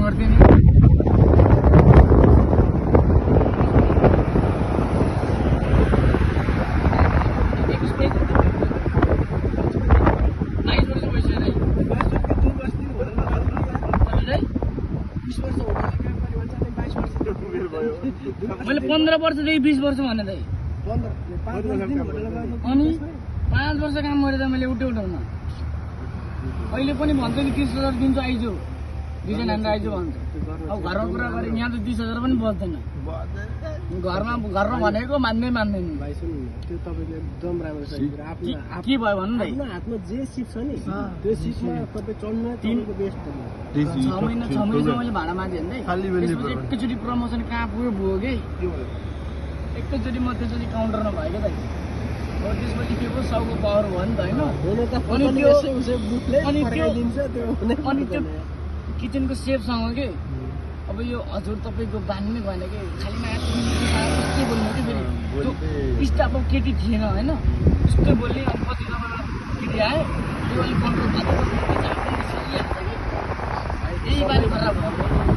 गर्थेँ नि। मैले 15 वर्षदेखि 20 वर्ष भने दाइ अनि 5 वर्ष काम गरेँ त मैले उठाउन अहिले पनि भन्छ नि 30,000 दिन्छु आइजो डिजाइन हानेर आइजो भन्छ। अब घरमा कुरा गरेँ यहाँ त 20,000 पनि बच्दैन घरमा भनेको मान्दैन त्यो तपाईँले एकदम राम्रो छ। के भयो भन्नु भाइ हातमा जे सिप छ नि त्यो सिपमा तपाईँ चढ्न तिनको बेस्ट हो। 6 महिना मैले भाडा मागेँ नि त्यसपछि एकैचोटि प्रमोसन कहाँ पुग्यो कि एकैचोटि म त्यसपछि काउन्टरमा भयो क्या दाइ। त्यसपछि के को 100 को पावर भयो नि त होइन। अनि त्यो किचनको सेफसँग के अब यो हजुर तपाईँको बान्नै भएन कि खालि के बोल्नु कि फेरि त्यो स्टाफ अब केटी थिएन होइन त्यस्तै बोल्ने। अनि पछि तपाईँलाई केटी आयो त्यो अलिक कन्ट्रोल यही बाली खराब भयो।